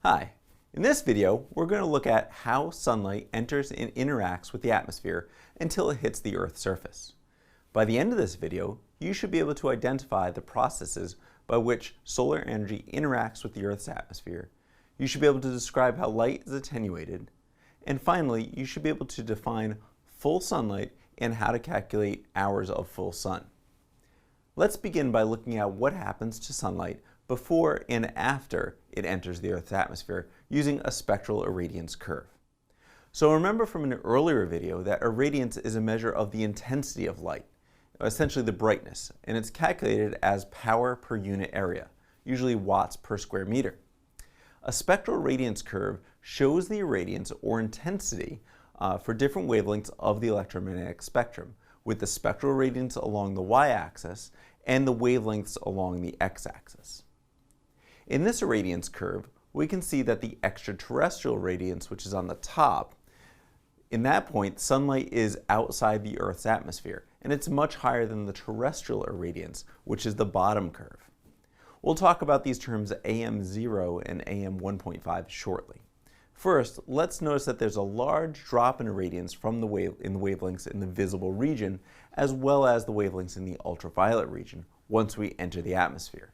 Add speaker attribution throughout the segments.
Speaker 1: Hi, in this video we're going to look at how sunlight enters and interacts with the atmosphere until it hits the Earth's surface. By the end of this video, you should be able to identify the processes by which solar energy interacts with the Earth's atmosphere. You should be able to describe how light is attenuated. And finally, you should be able to define full sunlight and how to calculate hours of full sun. Let's begin by looking at what happens to sunlight before and after it enters the Earth's atmosphere using a spectral irradiance curve. So remember from an earlier video that irradiance is a measure of the intensity of light, essentially the brightness, and it's calculated as power per unit area, usually watts per square meter. A spectral irradiance curve shows the irradiance or intensity for different wavelengths of the electromagnetic spectrum, with the spectral irradiance along the y-axis and the wavelengths along the x-axis. In this irradiance curve, we can see that the extraterrestrial radiance, which is on the top, in that point, sunlight is outside the Earth's atmosphere, and it's much higher than the terrestrial irradiance, which is the bottom curve. We'll talk about these terms AM0 and AM1.5 shortly. First, let's notice that there's a large drop in irradiance from the wavelengths in the visible region, as well as the wavelengths in the ultraviolet region once we enter the atmosphere.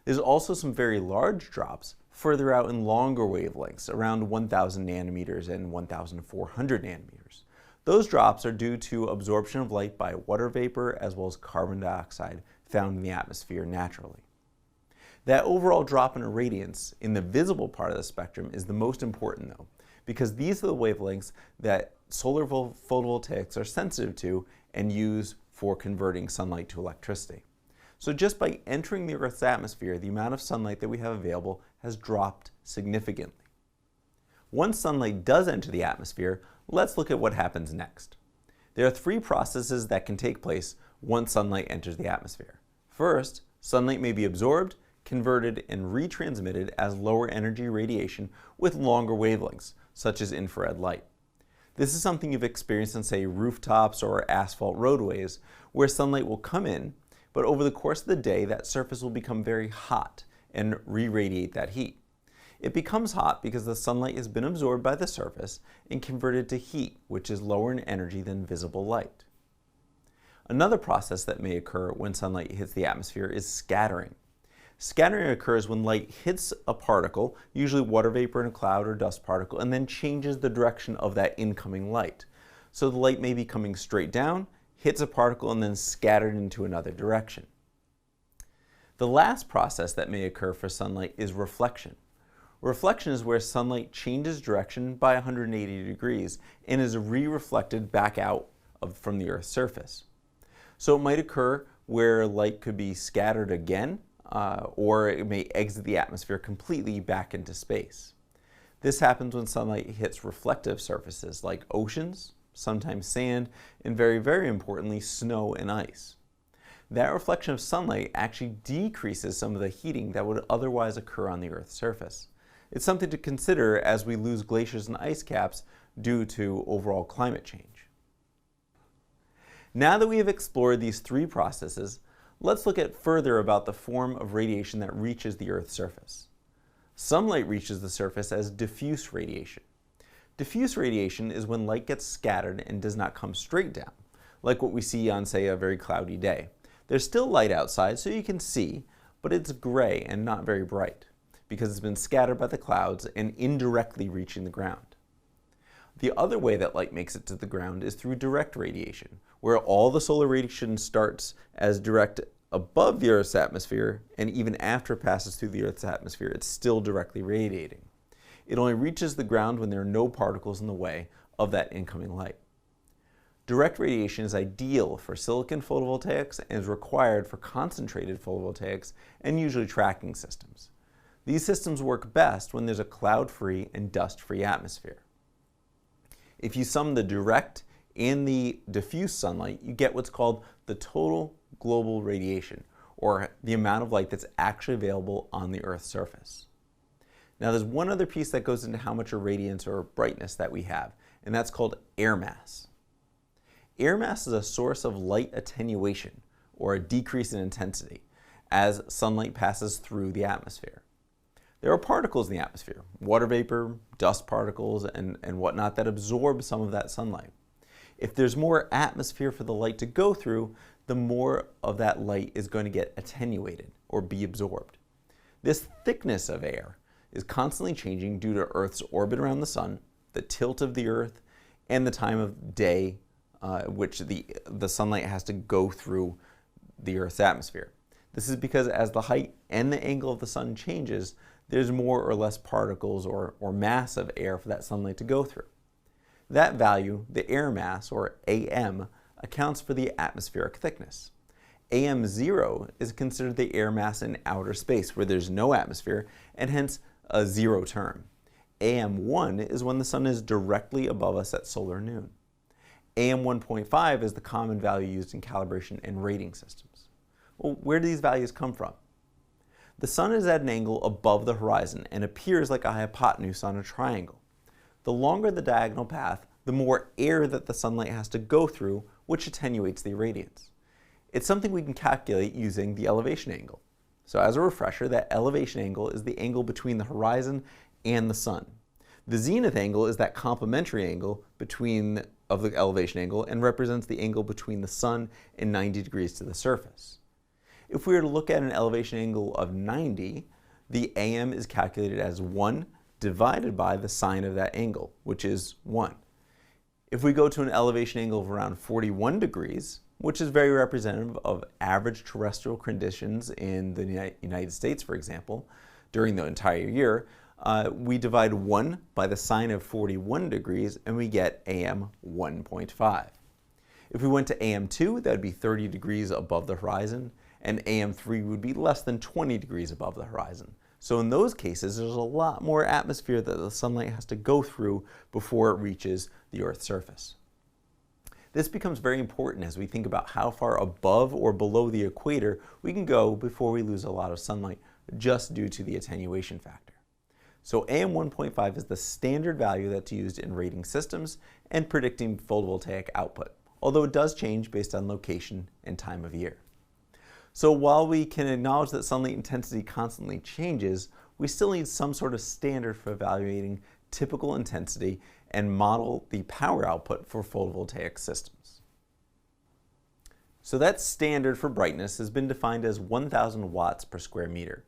Speaker 1: There's also some very large drops further out in longer wavelengths, around 1,000 nanometers and 1,400 nanometers. Those drops are due to absorption of light by water vapor as well as carbon dioxide found in the atmosphere naturally. That overall drop in irradiance in the visible part of the spectrum is the most important though, because these are the wavelengths that solar photovoltaics are sensitive to and use for converting sunlight to electricity. So just by entering the Earth's atmosphere, the amount of sunlight that we have available has dropped significantly. Once sunlight does enter the atmosphere, let's look at what happens next. There are three processes that can take place once sunlight enters the atmosphere. First, sunlight may be absorbed, converted, and retransmitted as lower energy radiation with longer wavelengths, such as infrared light. This is something you've experienced on, say, rooftops or asphalt roadways, where sunlight will come in, but over the course of the day, that surface will become very hot and re-radiate that heat. It becomes hot because the sunlight has been absorbed by the surface and converted to heat, which is lower in energy than visible light. Another process that may occur when sunlight hits the atmosphere is scattering. Scattering occurs when light hits a particle, usually water vapor in a cloud or dust particle, and then changes the direction of that incoming light. So the light may be coming straight down, hits a particle, and then scattered into another direction. The last process that may occur for sunlight is reflection. Reflection is where sunlight changes direction by 180 degrees and is re-reflected back out from the Earth's surface. So it might occur where light could be scattered again, or it may exit the atmosphere completely back into space. This happens when sunlight hits reflective surfaces like oceans, sometimes sand, and very, very importantly, snow and ice. That reflection of sunlight actually decreases some of the heating that would otherwise occur on the Earth's surface. It's something to consider as we lose glaciers and ice caps due to overall climate change. Now that we have explored these three processes, let's look at further about the form of radiation that reaches the Earth's surface. Some light reaches the surface as diffuse radiation. Diffuse radiation is when light gets scattered and does not come straight down, like what we see on, say, a very cloudy day. There's still light outside, so you can see, but it's gray and not very bright, because it's been scattered by the clouds and indirectly reaching the ground. The other way that light makes it to the ground is through direct radiation, where all the solar radiation starts as direct above the Earth's atmosphere, and even after it passes through the Earth's atmosphere, it's still directly radiating. It only reaches the ground when there are no particles in the way of that incoming light. Direct radiation is ideal for silicon photovoltaics and is required for concentrated photovoltaics and usually tracking systems. These systems work best when there's a cloud-free and dust-free atmosphere. If you sum the direct and the diffuse sunlight, you get what's called the total global radiation, or the amount of light that's actually available on the Earth's surface. Now there's one other piece that goes into how much irradiance or brightness that we have, and that's called air mass. Air mass is a source of light attenuation, or a decrease in intensity, as sunlight passes through the atmosphere. There are particles in the atmosphere, water vapor, dust particles, and whatnot that absorb some of that sunlight. If there's more atmosphere for the light to go through, the more of that light is going to get attenuated or be absorbed. This thickness of air is constantly changing due to Earth's orbit around the sun, the tilt of the Earth, and the time of day which the sunlight has to go through the Earth's atmosphere. This is because as the height and the angle of the sun changes, there's more or less particles or mass of air for that sunlight to go through. That value, the air mass, or AM, accounts for the atmospheric thickness. AM0 is considered the air mass in outer space where there's no atmosphere and hence a zero term. AM1 is when the sun is directly above us at solar noon. AM1.5 is the common value used in calibration and rating systems. Well, where do these values come from? The sun is at an angle above the horizon and appears like a hypotenuse on a triangle. The longer the diagonal path, the more air that the sunlight has to go through, which attenuates the irradiance. It's something we can calculate using the elevation angle. So as a refresher, that elevation angle is the angle between the horizon and the sun. The zenith angle is that complementary angle of the elevation angle and represents the angle between the sun and 90 degrees to the surface. If we were to look at an elevation angle of 90, the AM is calculated as 1 divided by the sine of that angle, which is 1. If we go to an elevation angle of around 41 degrees, which is very representative of average terrestrial conditions in the United States, for example, during the entire year, we divide 1 by the sine of 41 degrees and we get AM 1.5. If we went to AM2, that would be 30 degrees above the horizon, and AM3 would be less than 20 degrees above the horizon. So in those cases, there's a lot more atmosphere that the sunlight has to go through before it reaches the Earth's surface. This becomes very important as we think about how far above or below the equator we can go before we lose a lot of sunlight just due to the attenuation factor. So AM 1.5 is the standard value that's used in rating systems and predicting photovoltaic output, although it does change based on location and time of year. So while we can acknowledge that sunlight intensity constantly changes, we still need some sort of standard for evaluating typical intensity and model the power output for photovoltaic systems. So that standard for brightness has been defined as 1,000 watts per square meter.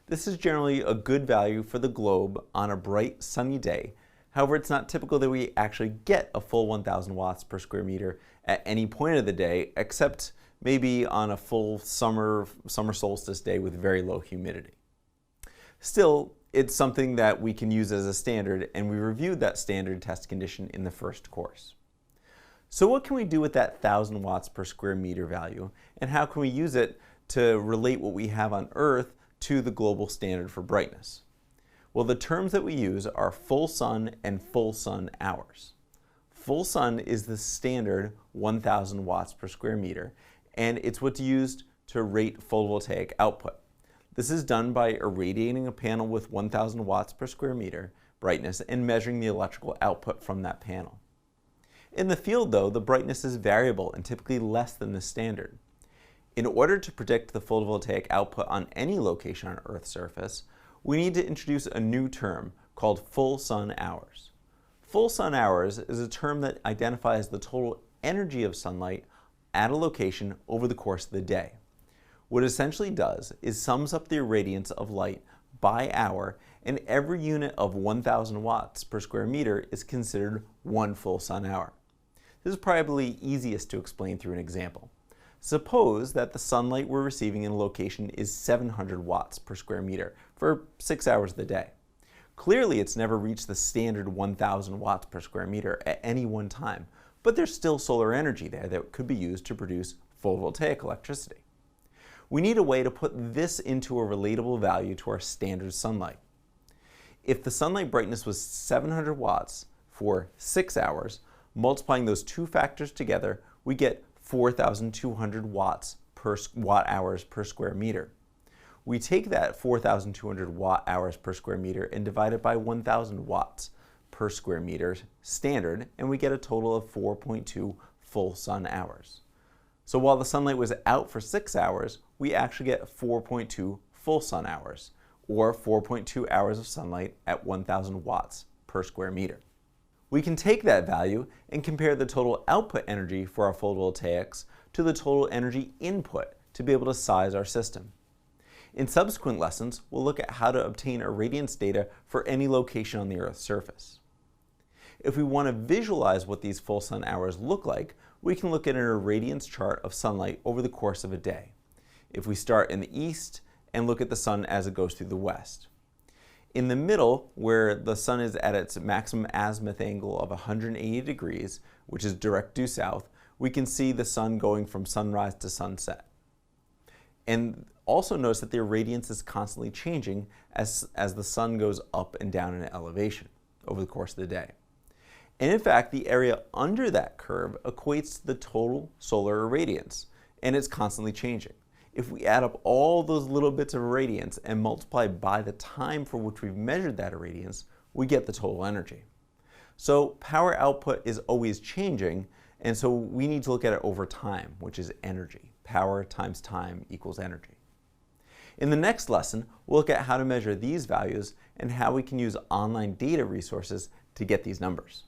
Speaker 1: This is generally a good value for the globe on a bright sunny day. However, it's not typical that we actually get a full 1,000 watts per square meter at any point of the day, except maybe on a full summer solstice day with very low humidity. Still, it's something that we can use as a standard, and we reviewed that standard test condition in the first course. So what can we do with that 1,000 watts per square meter value, and how can we use it to relate what we have on Earth to the global standard for brightness? Well, the terms that we use are full sun and full sun hours. Full sun is the standard 1,000 watts per square meter, and it's what's used to rate photovoltaic output. This is done by irradiating a panel with 1,000 watts per square meter brightness and measuring the electrical output from that panel. In the field, though, the brightness is variable and typically less than the standard. In order to predict the photovoltaic output on any location on Earth's surface, we need to introduce a new term called full sun hours. Full sun hours is a term that identifies the total energy of sunlight at a location over the course of the day. What it essentially does is sums up the irradiance of light by hour, and every unit of 1,000 watts per square meter is considered one full sun hour. This is probably easiest to explain through an example. Suppose that the sunlight we're receiving in a location is 700 watts per square meter for 6 hours of the day. Clearly, it's never reached the standard 1,000 watts per square meter at any one time, but there's still solar energy there that could be used to produce photovoltaic electricity. We need a way to put this into a relatable value to our standard sunlight. If the sunlight brightness was 700 watts for 6 hours, multiplying those two factors together, we get 4,200 watts per watt hours per square meter. We take that 4,200 watt hours per square meter and divide it by 1,000 watts per square meter standard, and we get a total of 4.2 full sun hours. So while the sunlight was out for 6 hours, we actually get 4.2 full sun hours, or 4.2 hours of sunlight at 1,000 watts per square meter. We can take that value and compare the total output energy for our photovoltaics to the total energy input to be able to size our system. In subsequent lessons, we'll look at how to obtain irradiance data for any location on the Earth's surface. If we want to visualize what these full sun hours look like, we can look at an irradiance chart of sunlight over the course of a day. If we start in the east and look at the sun as it goes through the west. In the middle, where the sun is at its maximum azimuth angle of 180 degrees, which is direct due south, we can see the sun going from sunrise to sunset. And also notice that the irradiance is constantly changing as the sun goes up and down in elevation over the course of the day. And in fact, the area under that curve equates to the total solar irradiance, and it's constantly changing. If we add up all those little bits of irradiance and multiply by the time for which we've measured that irradiance, we get the total energy. So power output is always changing, and so we need to look at it over time, which is energy. Power times time equals energy. In the next lesson, we'll look at how to measure these values and how we can use online data resources to get these numbers.